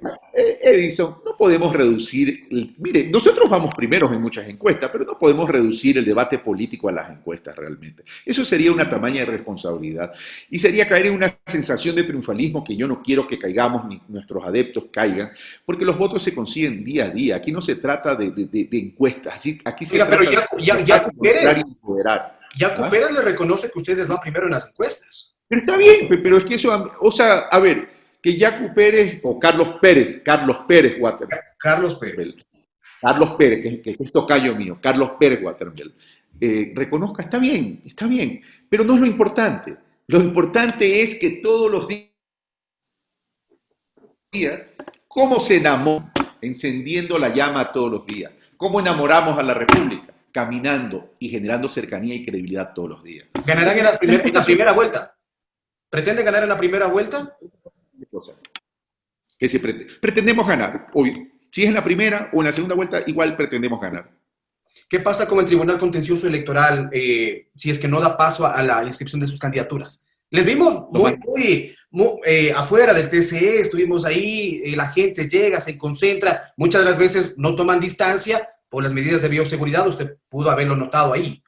Edison, no podemos reducir, mire, nosotros vamos primeros en muchas encuestas, pero no podemos reducir el debate político a las encuestas realmente. Eso sería una tamaña de responsabilidad y sería caer en una sensación de triunfalismo que yo no quiero que caigamos ni nuestros adeptos caigan, porque los votos se consiguen día a día. Aquí no se trata de encuestas, aquí se Oiga, trata pero Yacu Pérez, ¿Ah? Pérez le reconoce que ustedes van primero en las encuestas. Pero está bien, pero es que eso, o sea, a ver, que Yacu Pérez o Carlos Pérez Waterman. Carlos Pérez, que es tocayo mío, Carlos Pérez Waterman, reconozca, está bien, pero no es lo importante. Lo importante es que todos los días, ¿cómo se enamora? Encendiendo la llama todos los días. ¿Cómo enamoramos a la República? Caminando y generando cercanía y credibilidad todos los días. ¿ganarán en la primera vuelta? ¿Pretende ganar en la primera vuelta? Pretendemos ganar, obvio. Si es en la primera o en la segunda vuelta, igual pretendemos ganar. ¿Qué pasa con el Tribunal Contencioso Electoral si es que no da paso a la inscripción de sus candidaturas? Les vimos muy afuera del TCE, estuvimos ahí, la gente llega, se concentra, muchas de las veces no toman distancia por las medidas de bioseguridad, usted pudo haberlo notado ahí.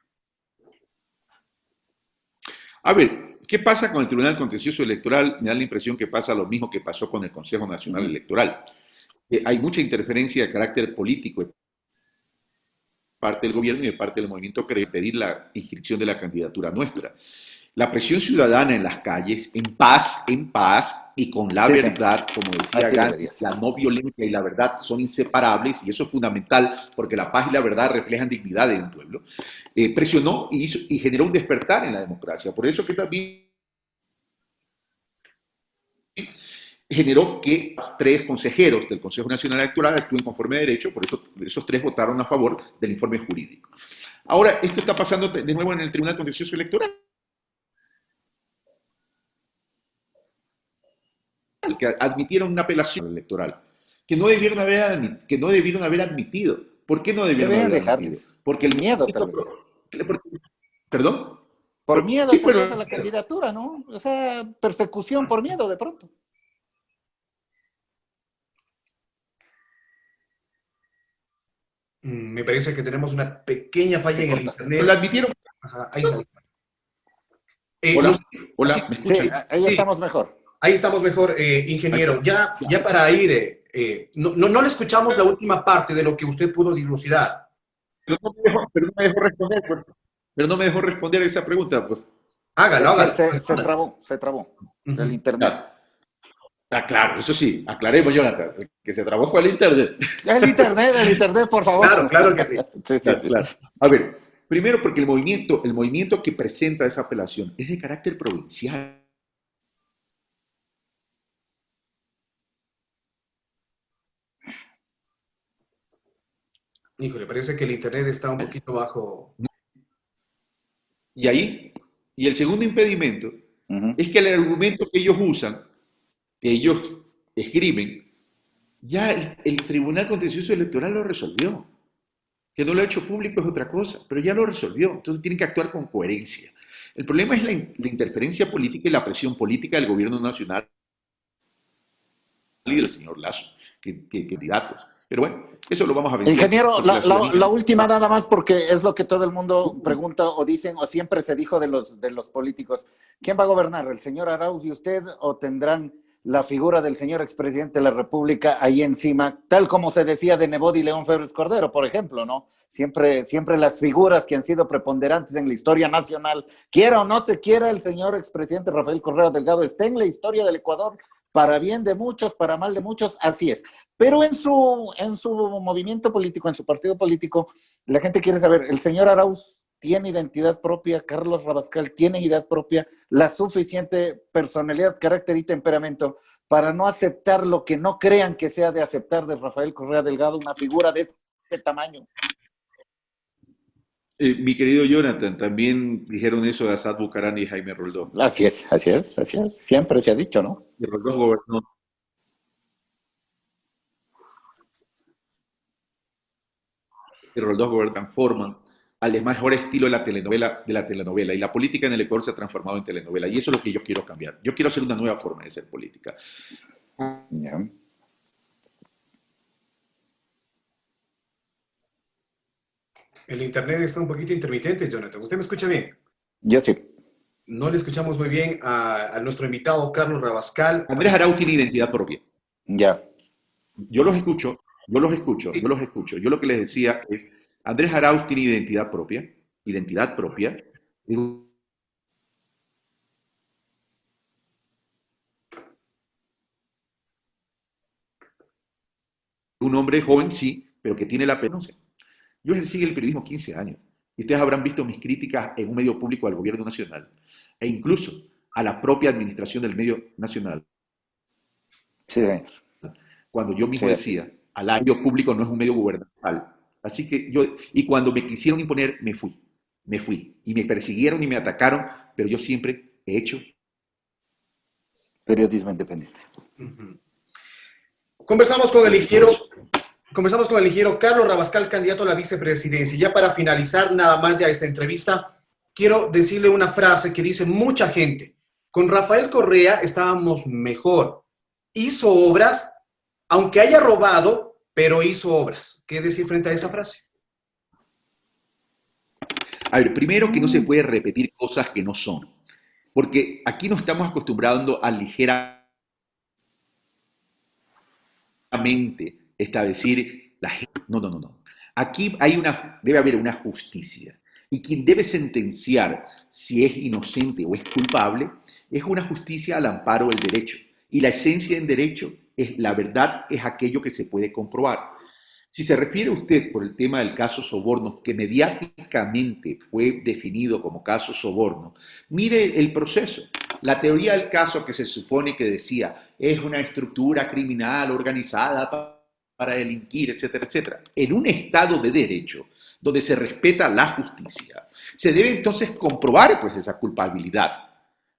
A ver, ¿qué pasa con el Tribunal Contencioso Electoral? Me da la impresión que pasa lo mismo que pasó con el Consejo Nacional Electoral. Hay mucha interferencia de carácter político de parte del gobierno y de parte del movimiento que debe pedir la inscripción de la candidatura nuestra. La presión ciudadana en las calles, en paz y con la verdad, como decía Gandhi, la no violencia y la verdad son inseparables y eso es fundamental porque la paz y la verdad reflejan dignidad de un pueblo, presionó y generó un despertar en la democracia. Por eso que también generó que 3 consejeros del Consejo Nacional Electoral actúen conforme a derecho, por eso esos 3 votaron a favor del informe jurídico. Ahora, esto está pasando de nuevo en el Tribunal Contencioso Electoral, que admitieron una apelación electoral, que no debieron haber admitido. ¿Por qué no debieron haber admitido? Porque el miedo, tal vez. ¿Perdón? Por miedo, sí, tal vez, a la candidatura, ¿no? O sea, persecución por miedo, de pronto. Me parece que tenemos una pequeña falla en el internet. ¿Lo admitieron? Ajá, ahí salió. Hola, ¿me escuchan? Sí, ahí estamos mejor. Ahí estamos mejor, ingeniero. Ya para ir, no le escuchamos la última parte de lo que usted pudo dilucidar. Pero no me dejó responder a esa pregunta. Pues. Hágalo. Se trabó el internet. Claro, eso sí, aclaremos, Jonathan, el que se trabó fue el internet. El internet, por favor. Claro que sí. Sí. Claro. A ver, primero porque el movimiento que presenta esa apelación es de carácter provincial. Híjole, parece que el internet está un poquito bajo. Y el segundo impedimento es que el argumento que ellos usan, que ellos escriben, ya el Tribunal Contencioso Electoral lo resolvió. Que no lo ha hecho público es otra cosa, pero ya lo resolvió. Entonces tienen que actuar con coherencia. El problema es la interferencia política y la presión política del gobierno nacional y del señor Lasso, que candidatos. Pero bueno, eso lo vamos a ver. Ingeniero, la última nada más, porque es lo que todo el mundo pregunta o dicen, o siempre se dijo de los políticos. ¿Quién va a gobernar? ¿El señor Arauz y usted? ¿O tendrán la figura del señor expresidente de la República ahí encima? Tal como se decía de Nebot y León Febres Cordero, por ejemplo, ¿no? Siempre las figuras que han sido preponderantes en la historia nacional, quiera o no se quiera, el señor expresidente Rafael Correa Delgado está en la historia del Ecuador, para bien de muchos, para mal de muchos, así es. Pero en su movimiento político, en su partido político, la gente quiere saber, ¿el señor Arauz tiene identidad propia? ¿Carlos Rabascal tiene identidad propia? ¿La suficiente personalidad, carácter y temperamento para no aceptar lo que no crean que sea de aceptar de Rafael Correa Delgado, una figura de este tamaño? Mi querido Jonathan, también dijeron eso de Asad Bucarán y Jaime Roldós. Así es. Siempre se ha dicho, ¿no? Y Roldós gobernó. Y Roldós gobernó, forman al mejor estilo de la telenovela. Y la política en el Ecuador se ha transformado en telenovela. Y eso es lo que yo quiero cambiar. Yo quiero hacer una nueva forma de ser política. Yeah. El internet está un poquito intermitente, Jonathan. ¿Usted me escucha bien? Yo sí. No le escuchamos muy bien a nuestro invitado Carlos Rabascal. Andrés Arauz tiene identidad propia. Ya. Yo los escucho. Yo lo que les decía es, Andrés Arauz tiene identidad propia. Digo, un hombre joven, sí, pero que tiene la pena. Yo ejercí el periodismo 15 años y ustedes habrán visto mis críticas en un medio público al gobierno nacional e incluso a la propia administración del medio nacional. Sí, señor. Cuando yo mismo decía, al medio público no es un medio gubernamental. Así que y cuando me quisieron imponer, me fui. Y me persiguieron y me atacaron, pero yo siempre he hecho periodismo independiente. Conversamos con el ingeniero Comenzamos con el ingeniero Carlos Rabascal, candidato a la vicepresidencia. Ya para finalizar nada más ya esta entrevista, quiero decirle una frase que dice mucha gente. Con Rafael Correa estábamos mejor. Hizo obras, aunque haya robado, pero hizo obras. ¿Qué decir frente a esa frase? A ver, primero que no se puede repetir cosas que no son, porque aquí nos estamos acostumbrando a ligeramente establecer la gente. No, no, no, no. Aquí debe haber una justicia. Y quien debe sentenciar si es inocente o es culpable es una justicia al amparo del derecho. Y la esencia en derecho es la verdad, es aquello que se puede comprobar. Si se refiere usted por el tema del caso Soborno, que mediáticamente fue definido como caso Soborno, mire el proceso. La teoría del caso que se supone que decía es una estructura criminal organizada para delinquir, etcétera, etcétera. En un Estado de derecho, donde se respeta la justicia, se debe entonces comprobar pues esa culpabilidad.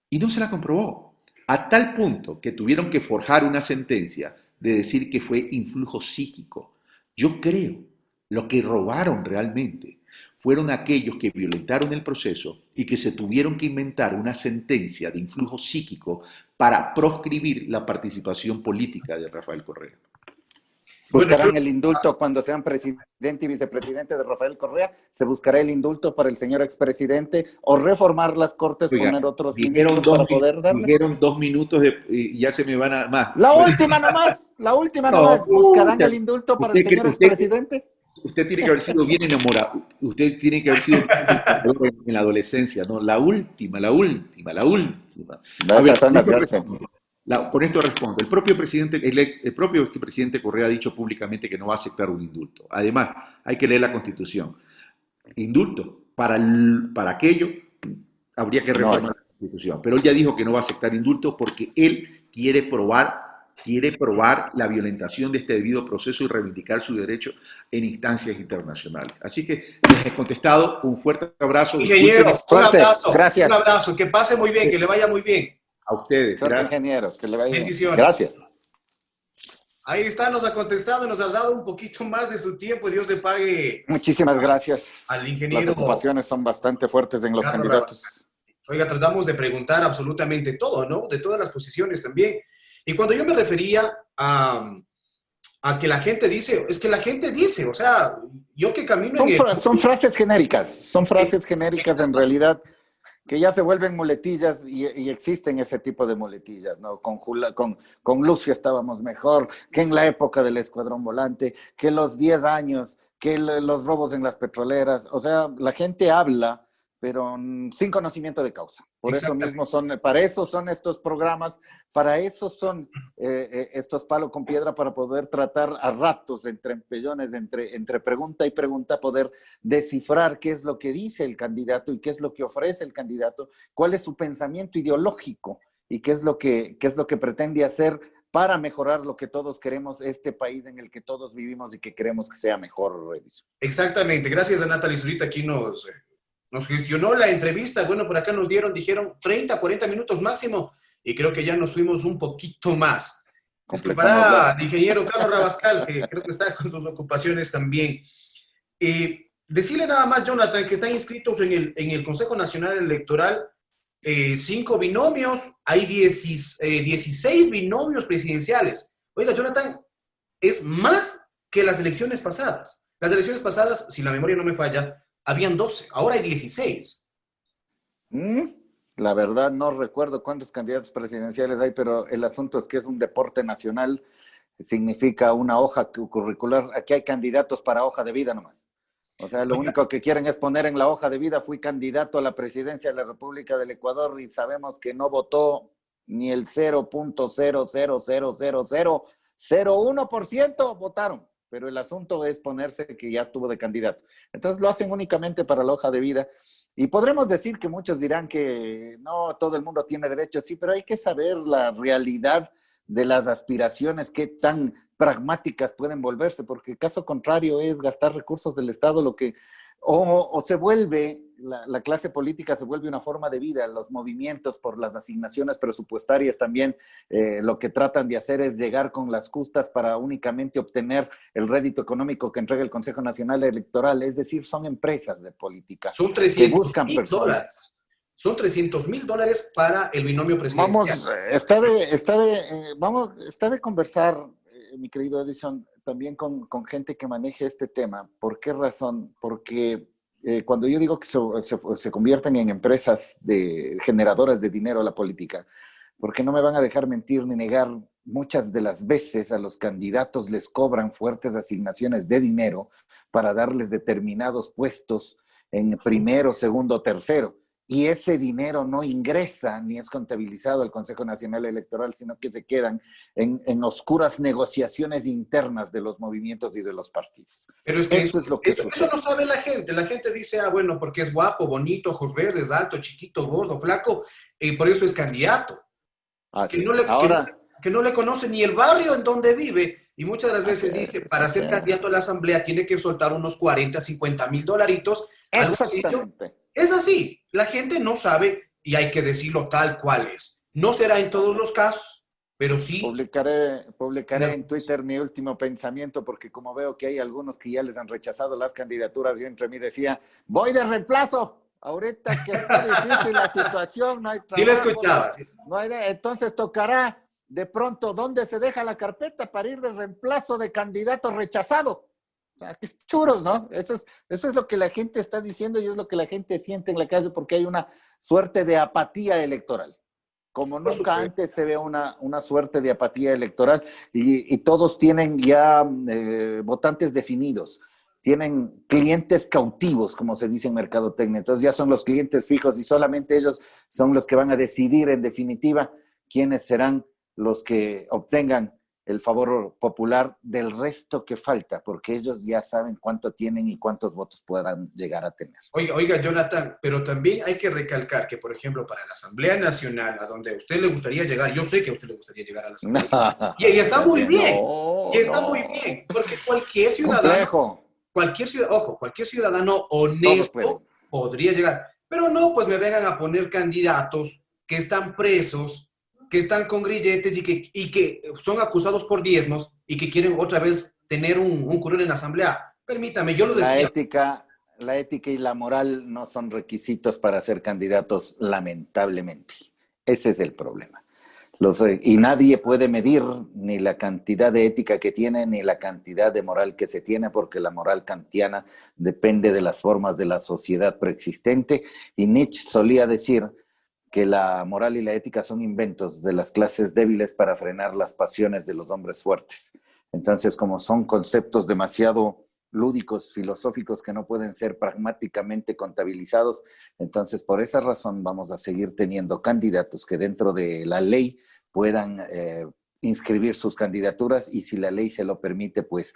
Y no se la comprobó. A tal punto que tuvieron que forjar una sentencia de decir que fue influjo psíquico. Yo creo, lo que robaron realmente fueron aquellos que violentaron el proceso y que se tuvieron que inventar una sentencia de influjo psíquico para proscribir la participación política de Rafael Correa. Buscarán el indulto cuando sean presidente y vicepresidente de Rafael Correa, se buscará el indulto para el señor expresidente o reformar las cortes, Oiga, poner otros ministros para poder darle. Dijeron 2 minutos y ya se me van a más. La última nomás, buscarán el indulto para el señor expresidente. Usted tiene que haber sido bien enamorado, usted tiene que haber sido en la adolescencia, ¿no? La última. Con esto respondo. El propio expresidente Correa ha dicho públicamente que no va a aceptar un indulto. Además, hay que leer la Constitución. Indulto, para aquello habría que reformar la Constitución. Pero él ya dijo que no va a aceptar indulto porque él quiere probar la violentación de este debido proceso y reivindicar su derecho en instancias internacionales. Así que les he contestado. Un fuerte abrazo. Ingeniero, un abrazo. Gracias. Un abrazo. Que pase muy bien, que le vaya muy bien. A ustedes. Gracias, ingenieros. Que le vaya bien. Bendiciones. Gracias. Ahí está, nos ha contestado, nos ha dado un poquito más de su tiempo. Dios le pague. Muchísimas gracias. Al ingeniero. Las ocupaciones son bastante fuertes en los Carlos candidatos. Rabascal. Oiga, tratamos de preguntar absolutamente todo, ¿no? De todas las posiciones también. Y cuando yo me refería a que la gente dice, es que la gente dice, o sea, yo que camino son frases genéricas en realidad, que ya se vuelven muletillas y existen ese tipo de muletillas, ¿no? Con Lucio estábamos mejor, que en la época del Escuadrón Volante, que los 10 años, que los robos en las petroleras, o sea, la gente habla, pero sin conocimiento de causa. Por eso mismo para eso son estos programas, para eso son estos palo con piedra, para poder tratar a ratos, entre empellones, entre pregunta y pregunta, poder descifrar qué es lo que dice el candidato y qué es lo que ofrece el candidato, cuál es su pensamiento ideológico y qué es lo que pretende hacer para mejorar lo que todos queremos, este país en el que todos vivimos y que queremos que sea mejor, Edison. Exactamente. Gracias a Natalie Zurita, aquí nos gestionó la entrevista. Bueno, por acá dijeron 30, 40 minutos máximo, y creo que ya nos fuimos un poquito más. Disculpará al ingeniero Carlos Rabascal, que creo que está con sus ocupaciones también. Decirle nada más, Jonathan, que están inscritos en el Consejo Nacional Electoral 5 binomios, hay 16 binomios presidenciales. Oiga, Jonathan, es más que las elecciones pasadas. Las elecciones pasadas, si la memoria no me falla, habían 12, ahora hay 16. La verdad no recuerdo cuántos candidatos presidenciales hay, pero el asunto es que es un deporte nacional, significa una hoja curricular. Aquí hay candidatos para hoja de vida nomás. O sea, lo único que quieren es poner en la hoja de vida, fui candidato a la presidencia de la República del Ecuador y sabemos que no votó ni el 0.0000001% votaron. Pero el asunto es ponerse que ya estuvo de candidato. Entonces lo hacen únicamente para la hoja de vida. Y podremos decir que muchos dirán que no, todo el mundo tiene derecho, sí, pero hay que saber la realidad de las aspiraciones, qué tan pragmáticas pueden volverse, porque el caso contrario es gastar recursos del Estado, lo que O se vuelve, la clase política se vuelve una forma de vida, los movimientos por las asignaciones presupuestarias también lo que tratan de hacer es llegar con las justas para únicamente obtener el rédito económico que entrega el Consejo Nacional Electoral, es decir, son empresas de política Son que buscan personas. Son $300,000 para el binomio presidencial. Está de conversar, mi querido Edison, también con gente que maneje este tema. ¿Por qué razón? Porque cuando yo digo que se convierten en empresas generadoras de dinero a la política, porque no me van a dejar mentir ni negar, muchas de las veces a los candidatos les cobran fuertes asignaciones de dinero para darles determinados puestos en primero, segundo, tercero. Y ese dinero no ingresa ni es contabilizado al Consejo Nacional Electoral, sino que se quedan en oscuras negociaciones internas de los movimientos y de los partidos. Pero es que eso es lo que sucede. Eso no sabe la gente. La gente dice, bueno, porque es guapo, bonito, ojos verdes, alto, chiquito, gordo, flaco, y por eso es candidato. Que no le conoce ni el barrio en donde vive. Y muchas de las veces dice, para ser candidato a la asamblea tiene que soltar unos 40, 50 mil dolaritos. Exactamente. Es así, la gente no sabe y hay que decirlo tal cual es. No será en todos los casos, pero sí. Publicaré en Twitter mi último pensamiento porque como veo que hay algunos que ya les han rechazado las candidaturas, yo entre mí decía, voy de reemplazo. Ahorita que está difícil la situación, no hay trabajo. Sí la escuchaba. Entonces tocará de pronto dónde se deja la carpeta para ir de reemplazo de candidato rechazado. O sea, qué churos, ¿no? Eso es lo que la gente está diciendo y es lo que la gente siente en la calle porque hay una suerte de apatía electoral. Como nunca antes se ve una suerte de apatía electoral y todos tienen ya votantes definidos, tienen clientes cautivos, como se dice en mercadotecnia. Entonces ya son los clientes fijos y solamente ellos son los que van a decidir en definitiva quiénes serán los que obtengan el favor popular del resto que falta, porque ellos ya saben cuánto tienen y cuántos votos podrán llegar a tener. Oiga, Jonathan, pero también hay que recalcar que, por ejemplo, para la Asamblea Nacional, a donde a usted le gustaría llegar, yo sé que a usted le gustaría llegar a la Asamblea, y está muy bien, muy bien, porque cualquier ciudadano honesto podría llegar, pero no, pues me vengan a poner candidatos que están presos, que están con grilletes y que son acusados por diezmos y que quieren otra vez tener un curul en la asamblea. Permítame, yo lo decía. La ética y la moral no son requisitos para ser candidatos, lamentablemente. Ese es el problema. Y nadie puede medir ni la cantidad de ética que tiene ni la cantidad de moral que se tiene, porque la moral kantiana depende de las formas de la sociedad preexistente. Y Nietzsche solía decir que la moral y la ética son inventos de las clases débiles para frenar las pasiones de los hombres fuertes. Entonces, como son conceptos demasiado lúdicos, filosóficos, que no pueden ser pragmáticamente contabilizados, entonces por esa razón vamos a seguir teniendo candidatos que dentro de la ley puedan inscribir sus candidaturas y si la ley se lo permite, pues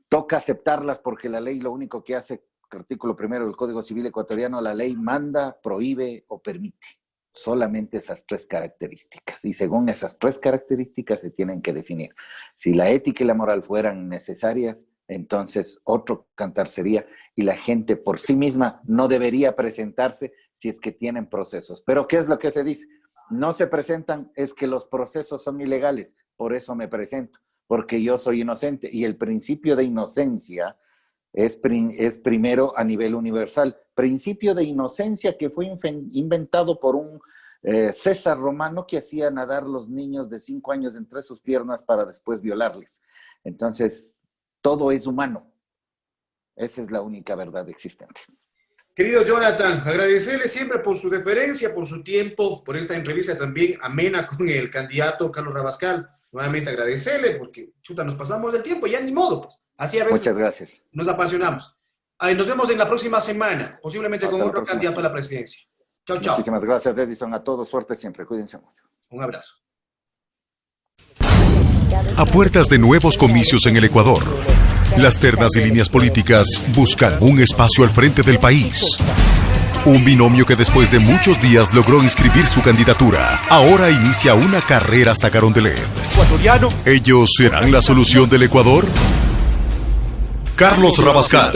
toca aceptarlas porque la ley lo único que hace, artículo primero del Código Civil ecuatoriano, la ley manda, prohíbe o permite. Solamente esas tres características. Y según esas tres características se tienen que definir. Si la ética y la moral fueran necesarias, entonces otro cantar sería y la gente por sí misma no debería presentarse si es que tienen procesos. Pero ¿qué es lo que se dice? No se presentan, es que los procesos son ilegales. Por eso me presento, porque yo soy inocente. Y el principio de inocencia es primero a nivel universal. Principio de inocencia que fue inventado por un César romano que hacía nadar los niños de 5 años entre sus piernas para después violarles. Entonces, todo es humano. Esa es la única verdad existente. Querido Jonathan, agradecerle siempre por su deferencia, por su tiempo, por esta entrevista también amena con el candidato Carlos Rabascal. Nuevamente agradecerle porque, nos pasamos del tiempo, ya ni modo, pues. Así a veces. Muchas gracias. Nos apasionamos. Nos vemos en la próxima semana, posiblemente con otro candidato a la presidencia. Chao, chao. Muchísimas gracias, Edison. A todos, suerte siempre. Cuídense mucho. Un abrazo. A puertas de nuevos comicios en el Ecuador, las ternas y líneas políticas buscan un espacio al frente del país. Un binomio que después de muchos días logró inscribir su candidatura. Ahora inicia una carrera hasta Carondelet. ¿Ellos serán la solución del Ecuador? Carlos Rabascal.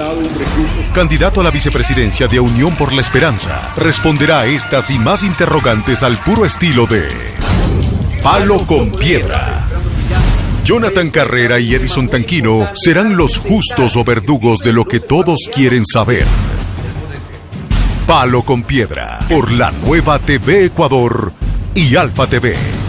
candidato a la vicepresidencia de Unión por la Esperanza, responderá a estas y más interrogantes al puro estilo de Palo con Piedra. Jonathan Carrera y Edison Tanquino serán los justos o verdugos de lo que todos quieren saber. Palo con Piedra, por la Nueva TV Ecuador y Alfa TV.